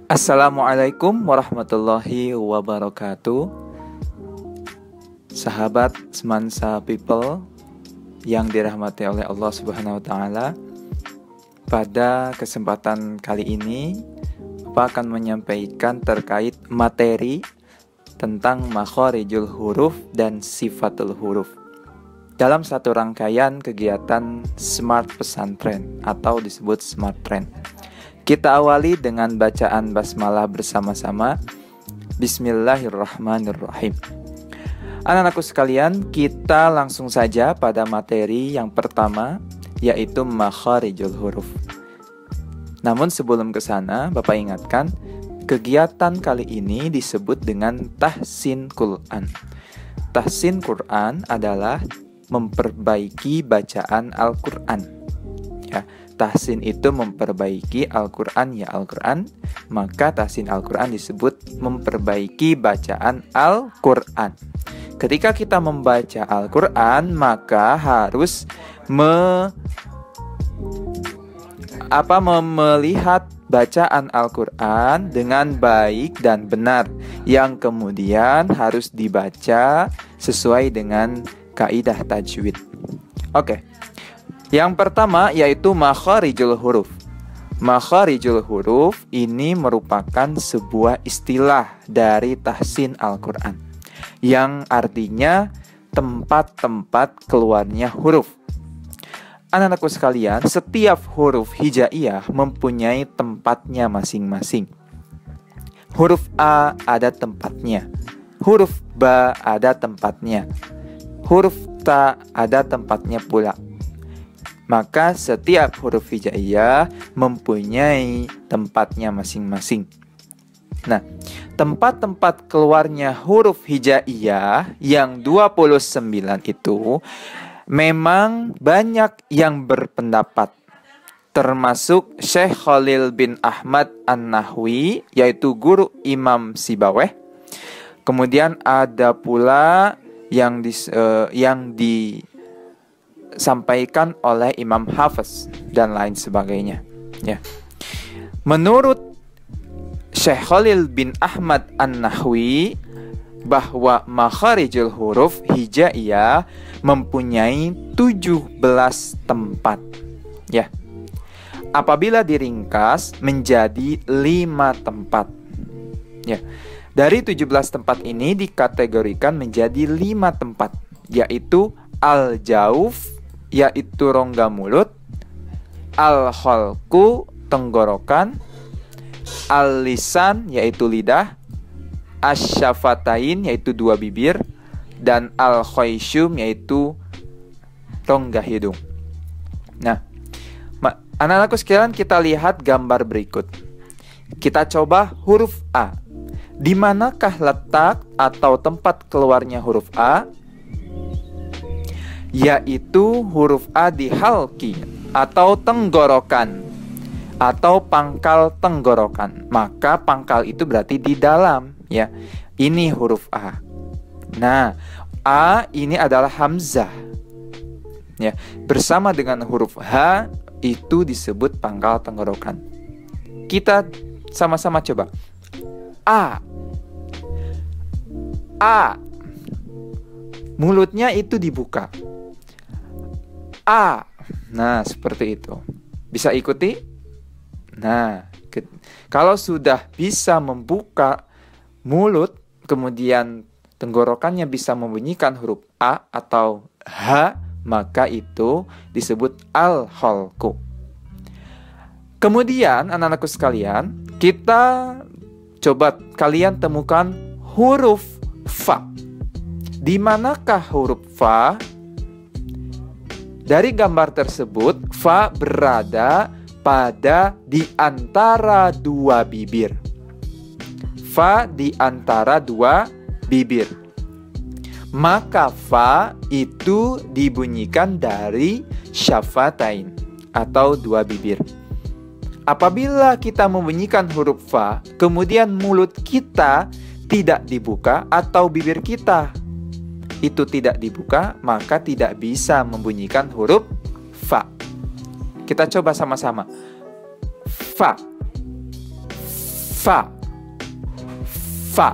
Assalamualaikum warahmatullahi wabarakatuh. Sahabat Semansa People yang dirahmati oleh Allah Subhanahu wa taala. Pada kesempatan kali ini Bapak akan menyampaikan terkait materi tentang makharijul huruf dan sifatul huruf dalam satu rangkaian kegiatan Smart Pesantren atau disebut Smart Trend. Kita awali dengan bacaan basmalah bersama-sama. Bismillahirrahmanirrahim. Anak-anakku sekalian, kita langsung saja pada materi yang pertama, yaitu makharijul huruf. Namun sebelum ke sana, Bapak ingatkan, kegiatan kali ini disebut dengan tahsin Quran. Tahsin Quran adalah memperbaiki bacaan Al-Quran. Ya, tahsin itu memperbaiki Al-Quran, ya Al-Quran. Maka tahsin Al-Quran disebut memperbaiki bacaan Al-Quran. Ketika kita membaca Al-Quran, maka harus melihat bacaan Al-Quran dengan baik dan benar, yang kemudian harus dibaca sesuai dengan kaidah tajwid. Oke. Yang pertama yaitu makharijul huruf. Makharijul huruf ini merupakan sebuah istilah dari tahsin Al-Quran, yang artinya tempat-tempat keluarnya huruf. Anak-anakku sekalian, setiap huruf hijaiyah mempunyai tempatnya masing-masing. Huruf A ada tempatnya, huruf B ada tempatnya, huruf Ta ada tempatnya pula. Maka setiap huruf hijaiyah mempunyai tempatnya masing-masing. Nah, tempat-tempat keluarnya huruf hijaiyah yang 29 itu memang banyak yang berpendapat, termasuk Syekh Khalil bin Ahmad An-Nahwi, yaitu guru Imam Sibawayh. Kemudian ada pula yang disampaikan oleh Imam Hafiz dan lain sebagainya. Ya. Menurut Syekh Khalil bin Ahmad An-Nahwi, bahwa makharijul huruf hijaiyah mempunyai 17 tempat. Ya. Apabila diringkas menjadi 5 tempat. Ya. Dari 17 tempat ini dikategorikan menjadi 5 tempat, yaitu al-jauf, yaitu rongga mulut, al-khalqu, tenggorokan, al-lisan, yaitu lidah, asyafatain, yaitu 2 bibir, dan al-khayshum, yaitu rongga hidung. Nah, anak-anakku sekalian, kita lihat gambar berikut. Kita coba huruf A. Di manakah letak atau tempat keluarnya huruf A? Yaitu huruf A di halki atau tenggorokan atau pangkal tenggorokan. Maka pangkal itu berarti di dalam, ya. Ini huruf A. Nah, A ini adalah hamzah. Ya, bersama dengan huruf H itu disebut pangkal tenggorokan. Kita sama-sama coba. A. A. Mulutnya itu dibuka. A. Nah, seperti itu. Bisa ikuti? Nah, kalau sudah bisa membuka mulut, kemudian tenggorokannya bisa membunyikan huruf A atau H, maka itu disebut al-khalqu. Kemudian, anak-anakku sekalian, kita coba kalian temukan huruf Fa. Di manakah huruf Fa? Dari gambar tersebut, Fa berada pada di antara 2 bibir. Fa di antara 2 bibir. Maka Fa itu dibunyikan dari syafatain atau 2 bibir. Apabila kita membunyikan huruf Fa, kemudian mulut kita tidak dibuka atau bibir kita itu tidak dibuka, maka tidak bisa membunyikan huruf Fa. Kita coba sama-sama. Fa. fa. Fa.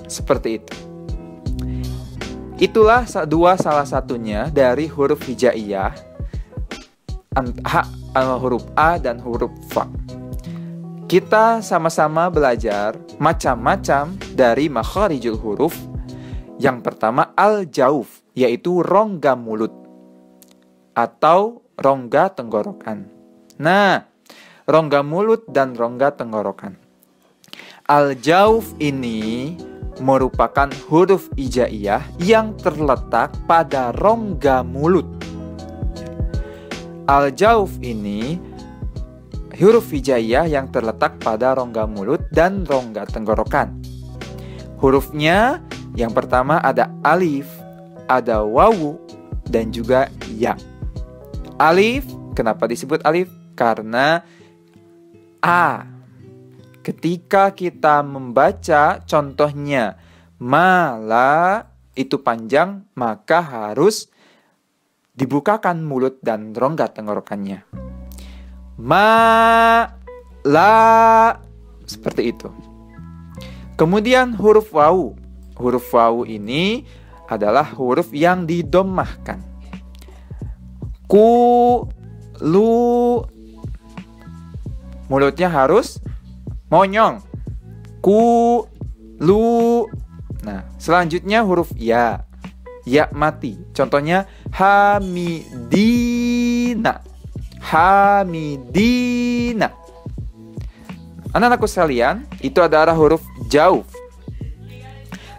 Seperti itu. Itulah salah satunya dari huruf hijaiyah, huruf A dan huruf Fa. Kita sama-sama belajar macam-macam dari makharijul huruf. Yang pertama al-jauf, yaitu rongga mulut atau rongga tenggorokan. Nah, rongga mulut dan rongga tenggorokan. Al-jauf ini merupakan huruf hijaiyah yang terletak pada rongga mulut. Al-jauf ini huruf hijaiyah yang terletak pada rongga mulut dan rongga tenggorokan. Hurufnya yang pertama ada alif, ada wawu, dan juga ya. Alif, kenapa disebut alif? Karena A. Ketika kita membaca contohnya mala itu panjang, maka harus dibukakan mulut dan rongga tenggorokannya. Ma, la, seperti itu. Kemudian huruf wawu. Huruf wawu ini adalah huruf yang didommahkan. Ku, lu, mulutnya harus monyong. Ku, lu. Nah, selanjutnya huruf ya. Ya mati. Contohnya hamidina. Hamidina. Anak-anakku sekalian, itu adalah huruf jauf.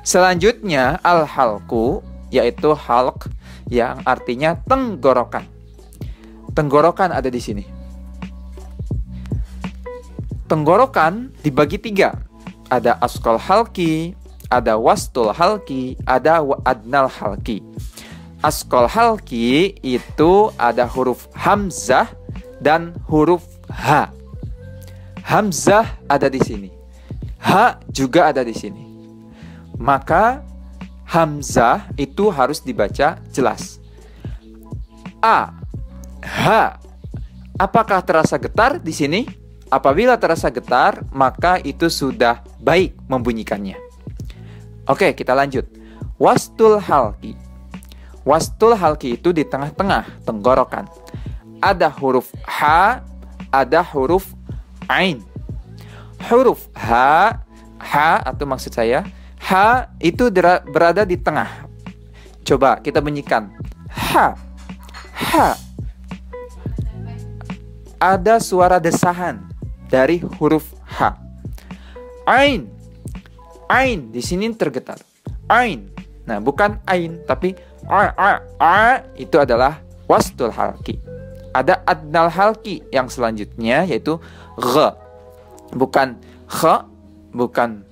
Selanjutnya al-halqu, yaitu halq yang artinya tenggorokan. Tenggorokan ada di sini. Tenggorokan dibagi 3. Ada asqal halqi, ada wastul halqi, ada adnal halqi. Asqal halqi itu ada huruf hamzah dan huruf ha. Hamzah ada di sini. Ha juga ada di sini. Maka hamzah itu harus dibaca jelas. A, ha. Apakah terasa getar di sini? Apabila terasa getar, maka itu sudah baik membunyikannya. Oke, kita lanjut. Wastul halqi. Wastul halqi itu di tengah-tengah tenggorokan. Ada huruf ha, ada huruf ain. Huruf ha atau maksud saya, ha itu berada di tengah. Coba kita bunyikan. Ha. Ada suara desahan dari huruf ha. Ain di sini tergetar. Ain. Nah, bukan ain tapi a itu adalah wastul halqi. Ada adnal halqi yang selanjutnya yaitu gh. Bukan kh, bukan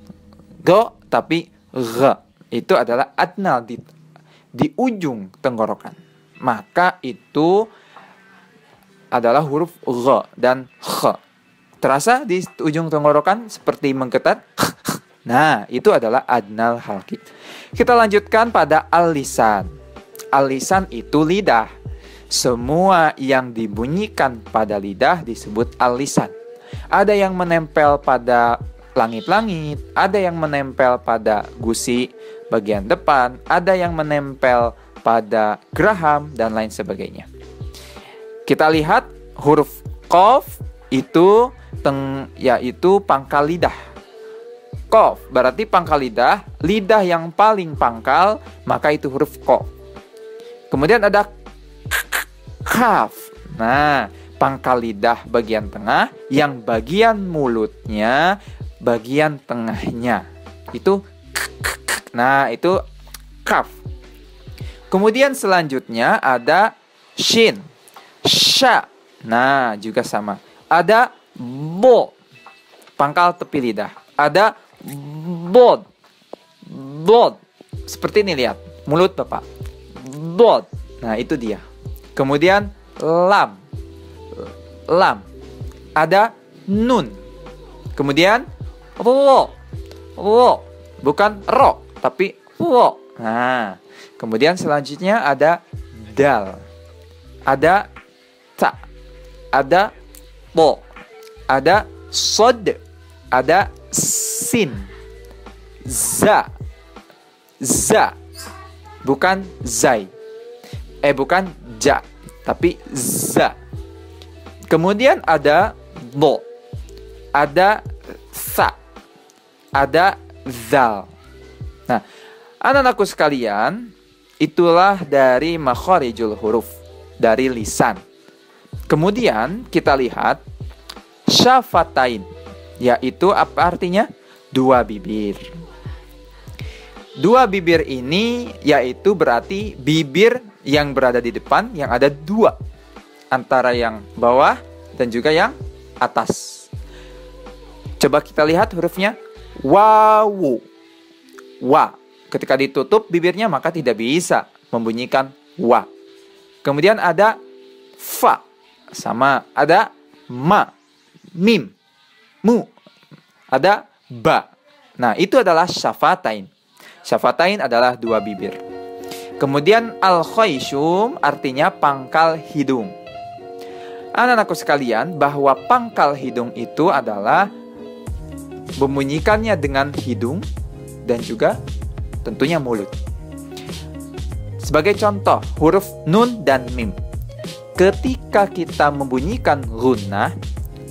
go tapi gh. Itu adalah adnal di ujung tenggorokan. Maka itu adalah huruf gh dan kh. Terasa di ujung tenggorokan seperti menggetar. Nah, itu adalah adnal halqi. Kita lanjutkan pada al-lisan. Al-lisan itu lidah. Semua yang dibunyikan pada lidah disebut al-lisan. Ada yang menempel pada langit-langit, ada yang menempel pada gusi bagian depan, ada yang menempel pada geraham, dan lain sebagainya. Kita lihat huruf qaf itu yaitu pangkal lidah. Qaf berarti pangkal lidah, lidah yang paling pangkal, maka itu huruf qaf. Kemudian ada kaf. Nah, pangkal lidah bagian tengah, yang bagian mulutnya bagian tengahnya. Itu nah, itu kaf. Kemudian selanjutnya ada shin. Sya. Nah, juga sama. Ada bo, pangkal tepi lidah. Ada bod. Bod. Seperti ini, lihat. Mulut Bapak. Bod. Nah, itu dia. Kemudian lam. Lam. Ada nun. Kemudian wo. Wo. Bukan ro, tapi wo. Nah, kemudian selanjutnya ada dal. Ada ta. Ada po. Ada sod. ada sin, za, za, bukan zai, bukan ja, tapi za. Kemudian ada do, ada sa, ada zal. Nah, anak-anakku sekalian, itulah dari makharijul huruf, dari lisan. Kemudian kita lihat syafatain, yaitu apa artinya? Dua bibir. Dua bibir ini yaitu berarti bibir yang berada di depan yang ada dua, antara yang bawah dan juga yang atas. Coba kita lihat hurufnya. Wawu, wa. Ketika ditutup bibirnya maka tidak bisa membunyikan wa. Kemudian ada fa, sama. Ada ma, mim, mu. Ada ba. Nah, itu adalah syafatain. Syafatain adalah dua bibir. Kemudian al-khayshum artinya pangkal hidung. Anak-anakku sekalian, bahwa pangkal hidung itu adalah membunyikannya dengan hidung dan juga tentunya mulut. Sebagai contoh, huruf nun dan mim. Ketika kita membunyikan gunnah,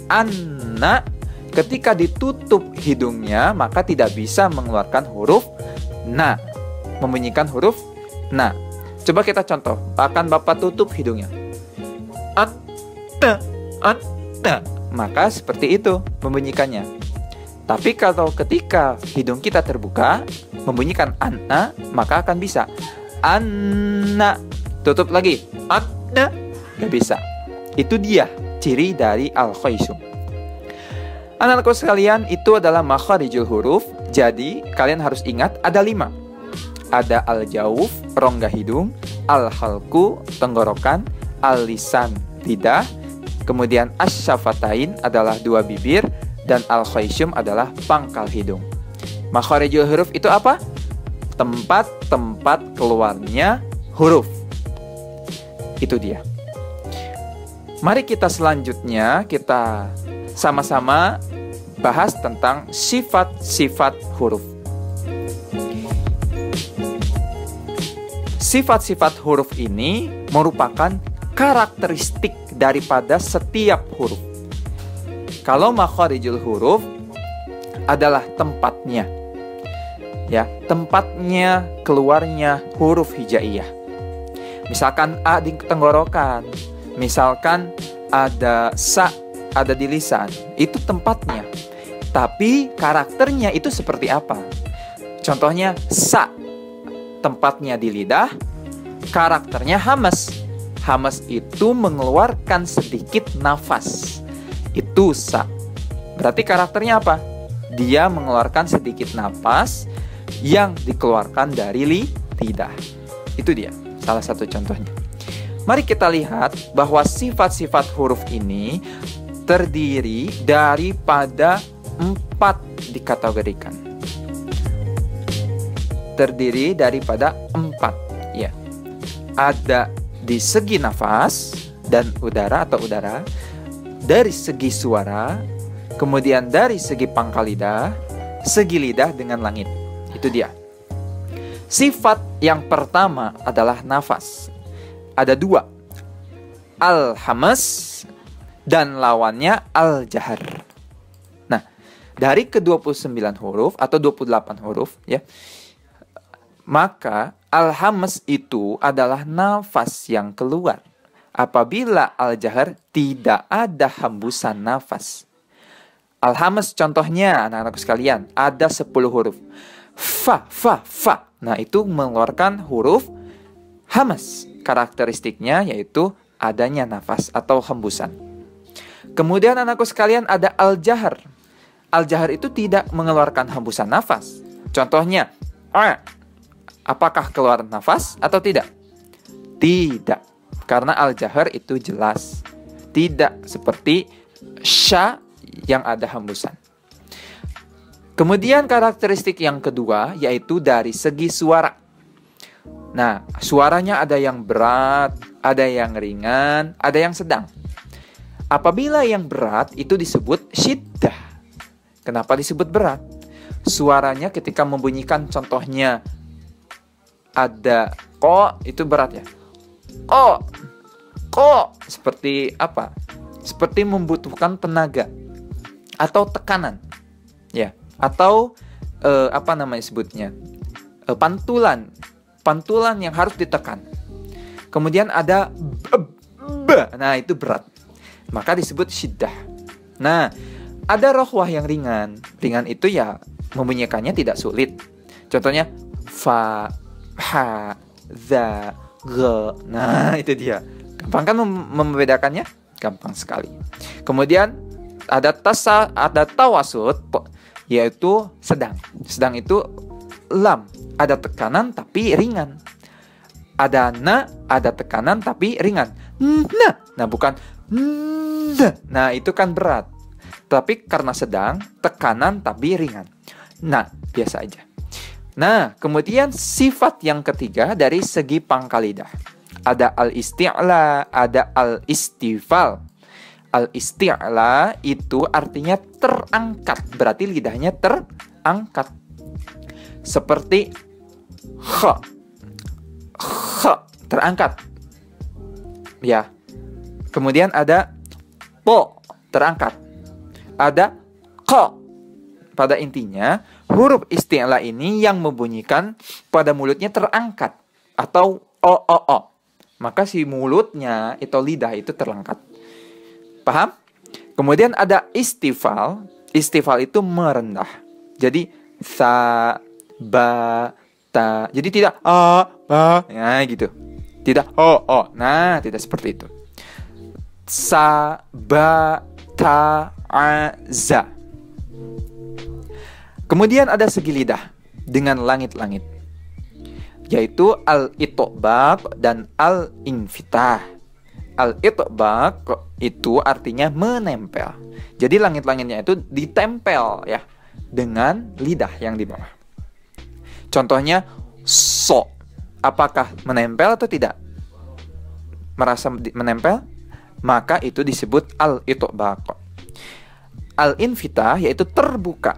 anna, ketika ditutup hidungnya, maka tidak bisa mengeluarkan huruf na. Membunyikan huruf na. Coba kita contoh. Akan Bapak tutup hidungnya. Anta, anta. Maka seperti itu membunyikannya. Tapi kalau ketika hidung kita terbuka, membunyikan anna, maka akan bisa. Anna. Tutup lagi. Anna. Gak bisa. Itu dia ciri dari al-khayshum. Anak-anakku sekalian, itu adalah makharijul huruf. Jadi, kalian harus ingat ada 5. Ada al-jawuf, rongga hidung, al-halku, tenggorokan, al-lisan, lidah. Kemudian asy-syafatain adalah dua bibir. Dan al-khayshum adalah pangkal hidung. Makharijul huruf itu apa? Tempat-tempat keluarnya huruf. Itu dia. Mari kita selanjutnya kita sama-sama bahas tentang sifat-sifat huruf. Sifat-sifat huruf ini merupakan karakteristik daripada setiap huruf. Kalau makharijul huruf adalah tempatnya, ya, tempatnya keluarnya huruf hijaiyah. Misalkan A di tenggorokan, misalkan ada sa ada di lisan, itu tempatnya. Tapi karakternya itu seperti apa? Contohnya sa, tempatnya di lidah, karakternya hamas. Hamas itu mengeluarkan sedikit nafas. Itu sa. Berarti karakternya apa? Dia mengeluarkan sedikit nafas yang dikeluarkan dari lidah. Itu dia, salah satu contohnya. Mari kita lihat bahwa sifat-sifat huruf ini terdiri daripada 4 dikategorikan. Terdiri daripada 4, ya. Ada di segi nafas dan udara atau udara, dari segi suara, kemudian dari segi pangkal lidah, segi lidah dengan langit. Itu dia. Sifat yang pertama adalah nafas. Ada 2. Al-hamas dan lawannya al-jahar. Nah, dari ke-29 huruf atau 28 huruf, ya, maka al-hamas itu adalah nafas yang keluar. Apabila al-jahar tidak ada hembusan nafas. Al-hamas contohnya, anak-anakku sekalian, ada 10 huruf. Fa, fa, fa. Nah, itu mengeluarkan huruf hamas. Karakteristiknya yaitu adanya nafas atau hembusan. Kemudian anakku sekalian ada al-jahar. Al-jahar itu tidak mengeluarkan hembusan nafas. Contohnya, apakah keluar nafas atau tidak? Tidak. Karena al-jahar itu jelas. Tidak seperti sya yang ada hembusan. Kemudian karakteristik yang kedua yaitu dari segi suara. Nah, suaranya ada yang berat, ada yang ringan, ada yang sedang. Apabila yang berat itu disebut syiddah. Kenapa disebut berat? Suaranya ketika membunyikan, contohnya ada ko, itu berat ya. Ko, seperti apa? Seperti membutuhkan tenaga atau tekanan, ya. Atau apa namanya sebutnya? Pantulan yang harus ditekan. Kemudian ada nah itu berat. Maka disebut syiddah. Nah, ada rokhwah yang ringan. Ringan itu ya membunyikannya tidak sulit. Contohnya fa, ha, za, ge. Nah, itu dia. Gampang kan membedakannya? Gampang sekali. Kemudian ada tawasud, yaitu sedang. Sedang itu lam, ada tekanan tapi ringan. Ada na, ada tekanan tapi ringan. Nah bukan nah itu kan berat. Tapi karena sedang, tekanan tapi ringan. Nah, biasa aja. Nah, kemudian sifat yang ketiga dari segi pangkal lidah. Ada al-isti'la, ada al-istifal. Al-isti'la itu artinya terangkat. Berarti lidahnya terangkat. Seperti kha. Kha, terangkat. Ya. Kemudian ada po, terangkat. Ada ko. Pada intinya, huruf isti'la ini yang membunyikan pada mulutnya terangkat. Atau o. Maka si mulutnya, itu lidah itu terangkat. Paham? Kemudian ada istifal. Istifal itu merendah. Jadi, sa, ba, ta. Jadi tidak a, ba. Nah, gitu. Tidak o. Nah, tidak seperti itu. Sa, ba, ta, a, za. Kemudian ada segi lidah dengan langit-langit, yaitu al-itbaq dan al-infitah. Al-itbaq itu artinya menempel. Jadi langit-langitnya itu ditempel ya dengan lidah yang di bawah. Contohnya so. Apakah menempel atau tidak? Merasa menempel? Maka itu disebut al-itbaq. Al-infitah yaitu terbuka,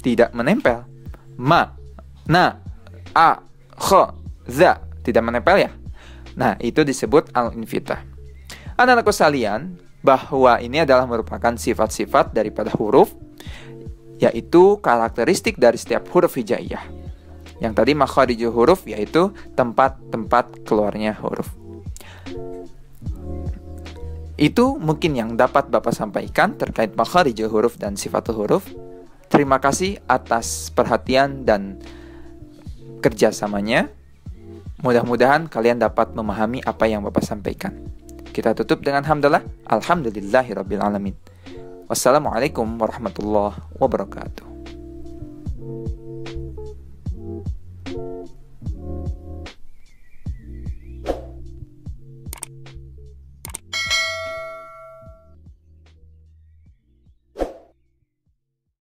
tidak menempel. Ma, na, a, kha, za, tidak menempel ya. Nah, itu disebut al-infitah. Anak-anakku sekalian, bahwa ini adalah merupakan sifat-sifat daripada huruf, yaitu karakteristik dari setiap huruf hijaiyah. Yang tadi makharijul huruf yaitu tempat-tempat keluarnya huruf. Itu mungkin yang dapat Bapak sampaikan terkait makharijul huruf dan sifatul huruf. Terima kasih atas perhatian dan kerjasamanya. Mudah-mudahan kalian dapat memahami apa yang Bapak sampaikan. Kita tutup dengan hamdalah. Alhamdulillahirabbil alamin. Wassalamualaikum warahmatullahi wabarakatuh.